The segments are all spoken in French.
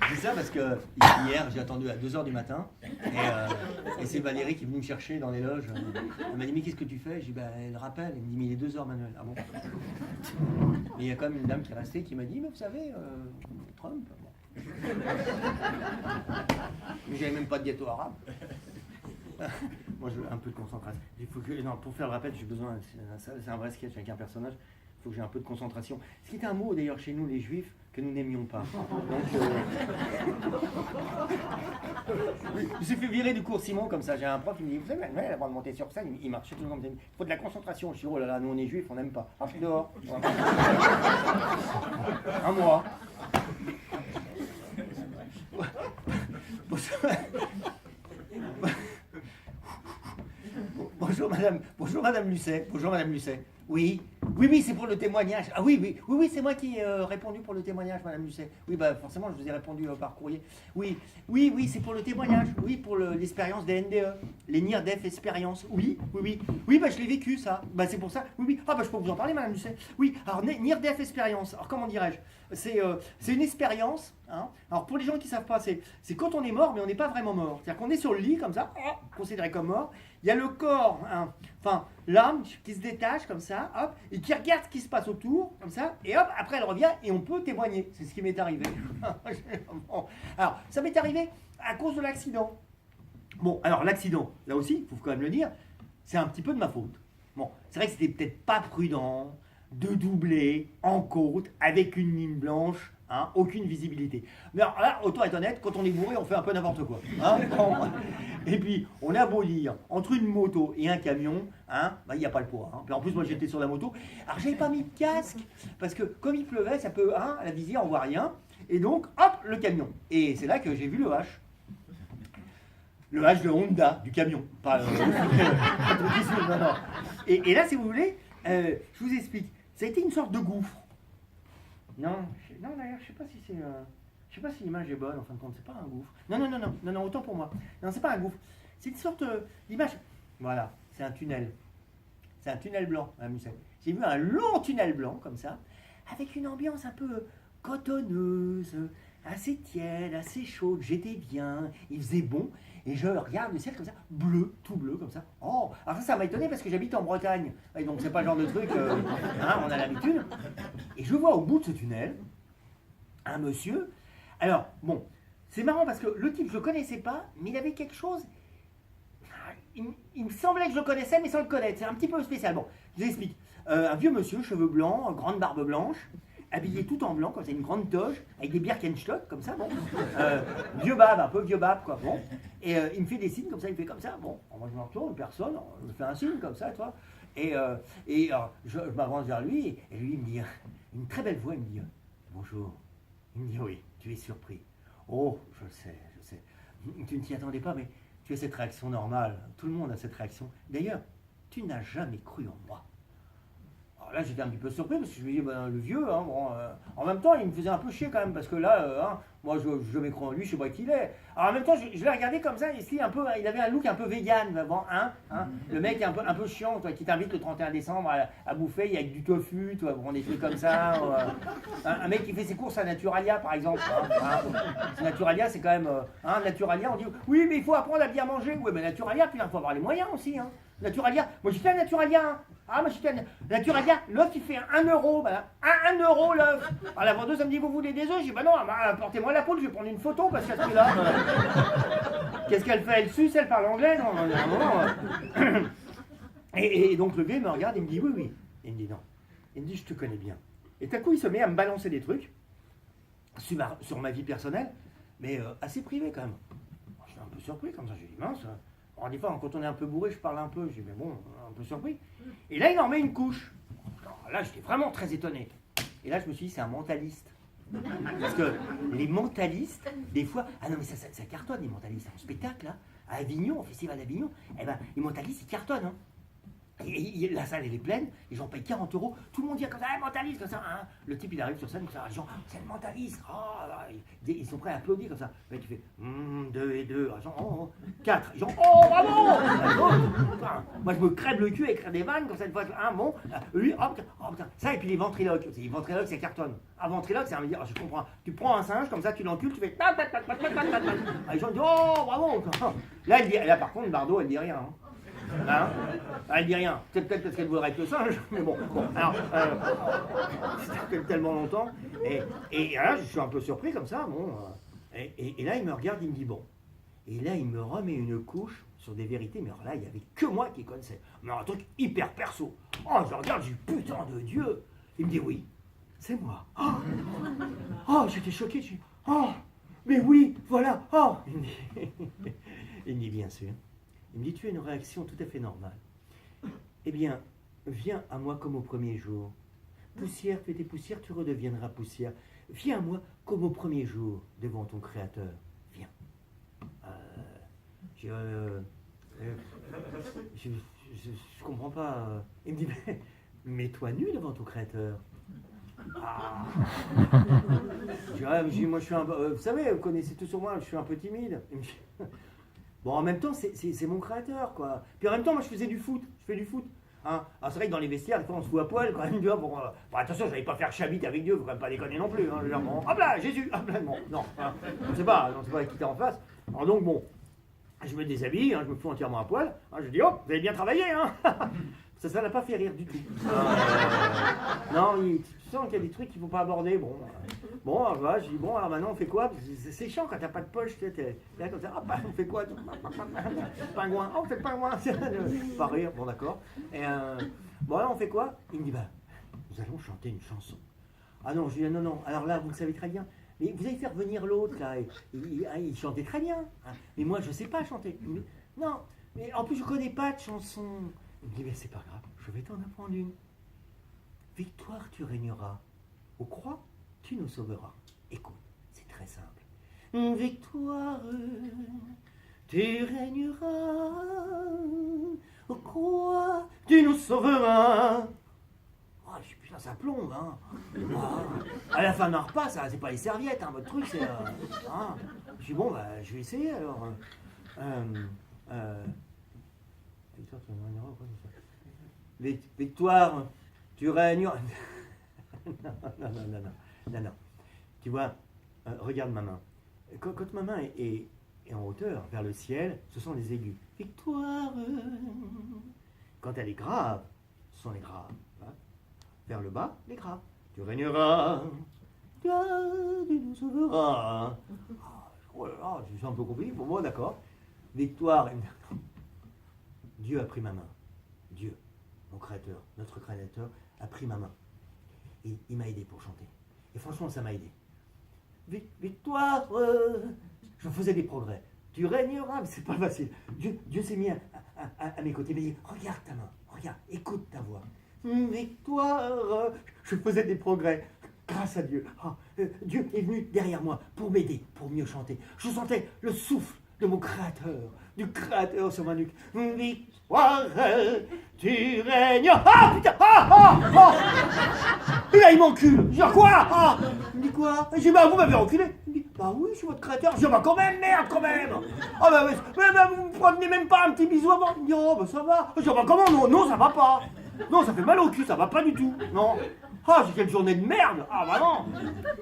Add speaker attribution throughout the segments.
Speaker 1: Je dis ça parce que hier, j'ai attendu à 2h du matin et c'est Valérie qui est venue me chercher dans les loges. Elle m'a dit, mais qu'est-ce que tu fais? J'ai dit, bah, elle rappelle. Elle me dit, mais il est 2h, Manuel. Ah bon? Mais il y a quand même une dame qui est restée qui m'a dit, mais vous savez, Trump. Bon. Mais j'avais même pas de gâteau arabe. Moi, je veux un peu de concentration. Non, pour faire le rappel, j'ai besoin. C'est un vrai sketch avec un personnage. Il faut que j'ai un peu de concentration. Ce qui est un mot d'ailleurs chez nous, les Juifs, que nous n'aimions pas. Donc, je me suis fait virer du cours Simon comme ça. J'ai un prof qui me dit, vous savez, Manuel, avant de monter sur scène, il marchait toujours comme ça. Il faut de la concentration. Je dis, oh là là, nous on est Juifs, on n'aime pas. Ah, je suis dehors. Un mois. Bonjour Madame Lucet. Bonjour Madame Lucet. Oui, c'est pour le témoignage. Ah oui, c'est moi qui ai répondu pour le témoignage, Madame Lucet. Oui, bah forcément, je vous ai répondu par courrier. Oui, c'est pour le témoignage. Oui, pour l'expérience des NDE, les Near Death Experience. Oui, bah je l'ai vécu ça. Bah c'est pour ça. Oui. Ah bah je peux vous en parler, Madame Lucet. Oui, alors Near Death Experience. Alors comment dirais-je? C'est une expérience. Hein. Alors pour les gens qui ne savent pas, c'est quand on est mort, mais on n'est pas vraiment mort. C'est-à-dire qu'on est sur le lit comme ça, considéré comme mort. Il y a le corps, hein, enfin l'âme qui se détache comme ça, hop, et qui regarde ce qui se passe autour, comme ça, et hop, après elle revient et on peut témoigner. C'est ce qui m'est arrivé. Bon. Alors, ça m'est arrivé à cause de l'accident. Bon, alors l'accident, là aussi, il faut quand même le dire, c'est un petit peu de ma faute. Bon, c'est vrai que c'était peut-être pas prudent de doubler en côte avec une ligne blanche. Hein, aucune visibilité. Mais alors là, autant être honnête, quand on est bourré, on fait un peu n'importe quoi. Hein. Et puis, on a beau dire, entre une moto et un camion, hein, bah, il n'y a pas le poids. Hein. Puis en plus, moi j'étais sur la moto. Alors, j'avais pas mis de casque, parce que comme il pleuvait, ça peut, hein, à la visière, on voit rien. Et donc, hop, le camion. Et c'est là que j'ai vu le H. Le H de Honda, du camion. Pas, non. Et là, si vous voulez, je vous explique. Ça a été une sorte de gouffre. Non, d'ailleurs, je sais pas si c'est. Je sais pas si l'image est bonne, en fin de compte, c'est pas un gouffre. Non, autant pour moi. Non, c'est pas un gouffre. C'est une sorte d'image. Voilà, c'est un tunnel. C'est un tunnel blanc, Madame Lucet. J'ai vu un long tunnel blanc, comme ça, avec une ambiance un peu cotonneuse, assez tiède, assez chaude. J'étais bien, il faisait bon. Et je regarde le ciel comme ça, bleu, tout bleu comme ça. Oh, alors ça m'a étonné parce que j'habite en Bretagne. Et donc c'est pas le genre de truc, hein, on a l'habitude. Et je vois au bout de ce tunnel un monsieur. Alors, bon, c'est marrant parce que le type, je le connaissais pas, mais il avait quelque chose. Il me semblait que je le connaissais, mais sans le connaître. C'est un petit peu spécial. Bon, je vous explique. Un vieux monsieur, cheveux blancs, grande barbe blanche, habillé tout en blanc, comme ça, une grande toge, avec des Birkenstock, comme ça, bon. Vieux bab, un peu vieux bab, quoi, bon. Et il me fait des signes, comme ça, il me fait comme ça, bon. Alors, moi, je me retourne, personne, je me fais un signe, comme ça, toi. Et je m'avance vers lui, et lui, il me dit, une très belle voix, il me dit, bonjour. Il me dit, oui, tu es surpris. Oh, je sais. Tu ne t'y attendais pas, mais tu as cette réaction normale. Tout le monde a cette réaction. D'ailleurs, tu n'as jamais cru en moi. Alors là, j'étais un petit peu surpris parce que je me dis, ben, le vieux, hein, bon, en même temps, il me faisait un peu chier quand même parce que là, hein, moi, je m'ai cru en lui, je sais pas qui il est. Alors en même temps, je l'ai regardé comme ça, il avait un look un peu vegan, bon, hein, le mec un peu chiant, toi, qui t'invite le 31 décembre à bouffer, il y a du tofu, toi, bon, des trucs comme ça. Un mec qui fait ses courses à Naturalia, par exemple. Naturalia, c'est quand même, Naturalia, on dit, oui, mais il faut apprendre à bien manger. Oui, mais Naturalia, puis il faut avoir les moyens aussi, hein. Naturalia, moi j'étais à Naturalia, hein. Ah, moi j'étais à Naturalia, l'œuf il fait 1 euro, voilà. 1 euro l'œuf. Alors la vendeuse elle me dit, vous voulez des œufs? J'ai dit, bah non, apportez-moi la poule, je vais prendre une photo parce qu'à ce prix-là. Qu'est-ce qu'elle fait? Elle suce, elle parle anglais? Non, il y a un moment. Et donc le vieux me regarde, il me dit, oui. Il me dit, non. Il me dit, je te connais bien. Et tout à coup il se met à me balancer des trucs sur ma vie personnelle, mais assez privée quand même. Je suis un peu surpris comme ça, j'ai dit, mince. Alors, des fois, quand on est un peu bourré, je parle un peu, je dis, mais bon, un peu surpris. Et là, il en met une couche. Alors, là, j'étais vraiment très étonné. Et là, je me suis dit, c'est un mentaliste. Parce que les mentalistes, des fois, ah non, mais ça cartonne, les mentalistes. En spectacle, là, à Avignon, au Festival d'Avignon, eh ben, les mentalistes, ils cartonnent. Hein. Et la salle elle est pleine, les gens payent 40 €, tout le monde dit comme ça, mentaliste, comme ça. Hein. Le type il arrive sur scène, comme ça, les gens, c'est le mentaliste. Oh, là, ils sont prêts à applaudir comme ça. Le mec il fait 2 et 2, 4. Ils disent oh bravo. Moi je me crève le cul à écrire des vannes comme ça une fois. Bon, lui, hop, oh putain. Ça et puis les ventriloques. Les ventriloques ça cartonne. Un ventriloque c'est un dire, je comprends. Tu prends un singe comme ça, tu l'encules, tu fais. Les gens disent oh bravo. Là par contre Bardot elle dit rien. Hein. Hein, elle dit rien. C'est peut-être parce qu'elle voudrait être le singe, mais bon. Alors, c'était tellement longtemps. Et là, je suis un peu surpris comme ça. Bon, et là, il me regarde, il me dit bon. Et là, il me remet une couche sur des vérités, mais alors là, il n'y avait que moi qui connaissais. Mais un truc hyper perso. Oh, je regarde, j'ai dit putain de Dieu. Il me dit oui, c'est moi. Oh, j'étais choqué. Je dis oh, mais oui, voilà. Oh, il me dit bien sûr. Il me dit, tu as une réaction tout à fait normale. Eh bien, viens à moi comme au premier jour. Poussière, fais tes poussières, tu redeviendras poussière. Viens à moi comme au premier jour, devant ton Créateur. Viens. Je comprends pas. Il me dit, mais mets-toi nu devant ton Créateur. Ah. Je dis, moi je suis un... vous savez, vous connaissez tout sur moi, je suis un peu timide. Il me dit, bon, en même temps, c'est mon créateur, quoi. Puis en même temps, moi, je faisais du foot. Je fais du foot. Hein. Alors, c'est vrai que dans les vestiaires, des fois, on se fout à poil, quand même. Bon, attention, je n'allais pas faire chabit avec Dieu, faut quand même pas déconner non plus. Hein. Genre, bon, hop là, Jésus, hop là, bon, non. Hein. On ne sait pas avec qui t'es en face. Alors donc, bon, je me déshabille, hein, je me fous entièrement à poil. Hein, je dis, oh, vous avez bien travaillé, hein. Ça l'a pas fait rire du tout. Non, tu sens qu'il y a des trucs qu'il ne faut pas aborder. Bon, alors, voilà, je dis, bon, alors maintenant on fait quoi? C'est chiant quand t'as pas de poche, tu es là comme ça, ah, on fait quoi? Pingouin, oh, on fait le pingouin. Pas rire, bon d'accord. Et bon, là on fait quoi? Il me dit, bah, nous allons chanter une chanson. Ah non, je dis, non, alors là, vous le savez très bien. Mais vous allez faire venir l'autre, là, il chantait très bien. Hein. Mais moi, je ne sais pas chanter. Mais, non, mais en plus, je ne connais pas de chanson. Il me dit, mais c'est pas grave, je vais t'en apprendre une. Victoire, tu régneras. Aux croix, tu nous sauveras. Écoute, c'est très simple. Victoire, tu régneras. Aux croix, tu nous sauveras. Oh, je dis, putain, ça plombe, hein. À la fin d'un repas, ça, c'est pas les serviettes, hein, votre truc, c'est... hein. Je dis, bon, bah, je vais essayer, alors. Victoire, tu règnes. Non. Tu vois, regarde ma main. Quand ma main est en hauteur, vers le ciel, ce sont les aigus. Victoire. Quand elle est grave, ce sont les graves. Hein. Vers le bas, les graves. Tu régneras. Tu nous sauveras. Oh là là, je suis un peu compliqué pour moi, d'accord. Victoire. Dieu a pris ma main. Dieu, mon créateur, notre créateur, a pris ma main. Et il m'a aidé pour chanter. Et franchement, ça m'a aidé. Victoire, je faisais des progrès. Tu régneras, mais c'est pas facile. Dieu s'est mis à mes côtés. Il m'a dit, regarde ta main, regarde, écoute ta voix. Victoire, je faisais des progrès. Grâce à Dieu. Oh, Dieu est venu derrière moi pour m'aider, pour mieux chanter. Je sentais le souffle de mon créateur, du créateur sur ma nuque. Victoire, tu règnes. Ah putain, et là il m'encule. Je dis quoi? Il me dit quoi? Je dis bah vous m'avez enculé. Il me dit bah oui, je suis votre créateur. Je dis bah quand même, merde, quand même. Ah bah vous me prenez même pas un petit bisou avant. Il me dit oh bah ça va. Je dis bah comment? Non, ça va pas. Non, ça fait mal au cul, ça va pas du tout. Non. Ah, j'ai quelle journée de merde. Ah bah non.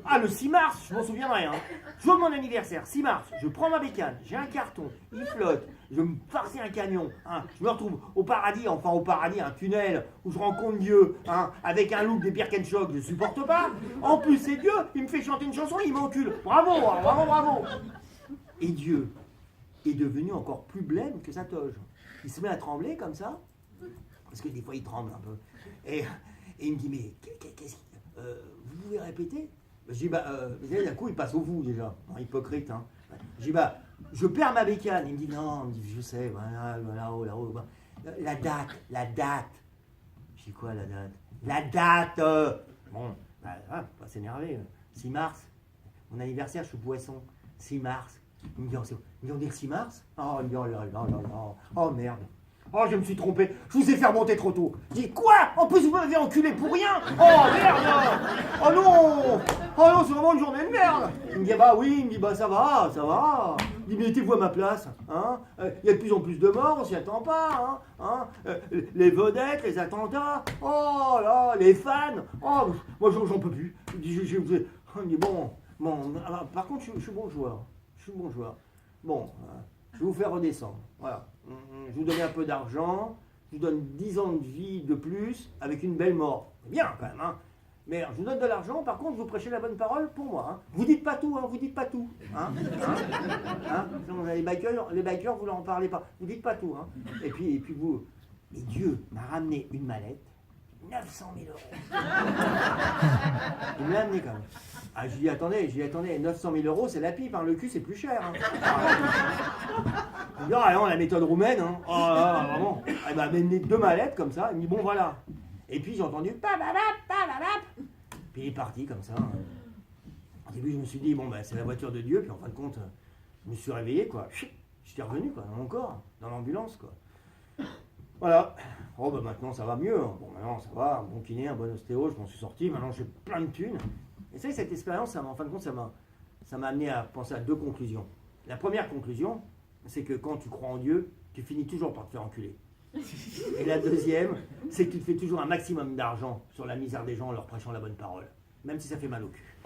Speaker 1: Ah, le 6 mars, je m'en souviendrai. Hein. Jour de mon anniversaire, 6 mars, je prends ma bécane, j'ai un carton, il flotte, je me farcis un camion, hein. Je me retrouve au paradis, un tunnel où je rencontre Dieu, hein, avec un look des Birkenstock, je supporte pas. En plus, c'est Dieu, il me fait chanter une chanson, il m'encule. Bravo, hein, bravo. Et Dieu est devenu encore plus blême que sa toge. Il se met à trembler comme ça, parce que des fois il tremble un peu. Et il me dit, mais qu'est-ce que... vous pouvez répéter? Je dis, d'un coup, il passe au vous, déjà. Non, hypocrite, hein. Je dis, je perds ma bécane. Il me dit, non, je sais, voilà, là-haut. La date. Je dis, quoi, la date? La date. Bon, faut pas s'énerver. 6 mars, mon anniversaire, je suis poisson. 6 mars. Il me dit, on dit le 6 mars? Oh, il me dit, oh là là, oh merde. Oh, je me suis trompé. Je vous ai fait remonter trop tôt. Je dis, quoi? En plus, vous m'avez enculé pour rien? Oh, merde! Oh non! Oh non, c'est vraiment une journée de merde! Il me dit, bah oui, il me dit, bah ça va, ça va. Il me dit, mettez-vous à ma place. Hein? Il y a de plus en plus de morts, on s'y attend pas. Hein? Les vedettes, les attentats. Oh là, les fans. Oh, moi, j'en peux plus. Il me dit, bon, par contre, je suis bon joueur. Je suis bon joueur. Bon, je vais vous faire redescendre. Voilà. Je vous donne un peu d'argent, je vous donne 10 ans de vie de plus avec une belle mort. C'est bien quand même, hein. Mais je vous donne de l'argent, par contre, vous prêchez la bonne parole pour moi. Hein. Vous dites pas tout, hein, vous dites pas tout. Les bikers, vous leur en parlez pas. Vous dites pas tout. Hein. Et puis vous... Et Dieu m'a ramené une mallette, 900 000 euros. Il me l'a amené quand même. Ah, je lui dis, attendez, 900 000 euros, c'est la pipe, hein, le cul, c'est plus cher. Hein. Je lui dis, ah non, la méthode roumaine, hein. Oh là, vraiment. Elle m'a amené 2 mallettes comme ça, il me dit, bon voilà. Et puis j'ai entendu, puis il est parti comme ça. Au début, je me suis dit, bon, c'est la voiture de Dieu, puis en fin de compte, je me suis réveillé, quoi. J'étais revenu, quoi, dans mon corps, dans l'ambulance, quoi. Voilà. Oh, maintenant, ça va mieux. Hein. Bon, maintenant, ça va, un bon kiné, un bon ostéo, je m'en suis sorti, maintenant j'ai plein de thunes. Et ça, cette expérience, en fin de compte, ça m'a amené à penser à 2 conclusions. La première conclusion, c'est que quand tu crois en Dieu, tu finis toujours par te faire enculer. Et la deuxième, c'est que tu te fais toujours un maximum d'argent sur la misère des gens en leur prêchant la bonne parole. Même si ça fait mal au cul.